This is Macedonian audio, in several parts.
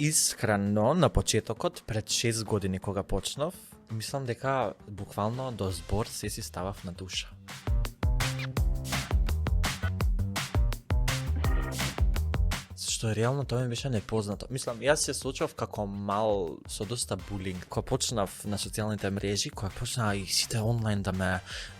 Искрено, на почетокот, пред 6 години кога почнав, мислам дека буквално до збор се си ставав на душа. Што реално тоа ми беше непознато. Мислам, јас се случав како мал со доста булинг. Кога почнав на социјалните мрежи, кога почнаа и сите онлайн да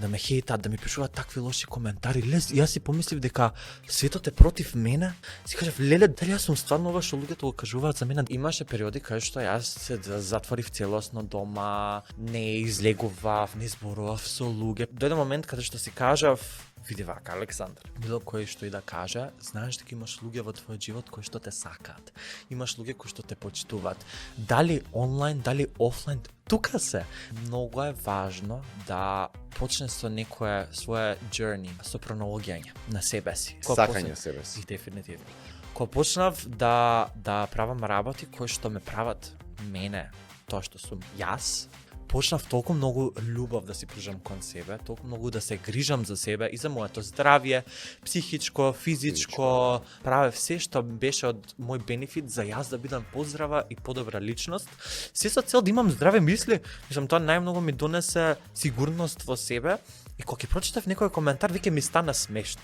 ме хейтат, да ми пишуваат такви лоши коментари, јас си помислив дека светот е против мене. Си кажав, леле, дали јас сум стварно ова што луѓето го кажуваат за мене? Имаше периоди кај што јас се затворив целосно дома, не излегував, не зборував со луѓе. Дојде момент каде што си кажав, види вака, Александар, било кој што и да каже, знаеш дека имаш луѓе во твојот живот кои што те сакаат. Имаш луѓе кои што те почитуваат. Дали онлайн, дали офлайн, тука се. Многу е важно да почне со некое свое journey, со пронаоѓање на себе си. Сакање себе си. Дефинитивно. Кога почнав да правам работи кои што ме прават мене, тоа што сум јас, почнав толку многу љубов да си пружам кон себе, толку многу да се грижам за себе и за моето здравје, психичко, физичко, правев се што беше од мој бенефит за јас да бидам поздрава и подобра личност. Се со цел да имам здраве мисли, мислам тоа најмногу ми донесе сигурност во себе и кога ќе прочитав некој коментар, веќе ми стана смешно.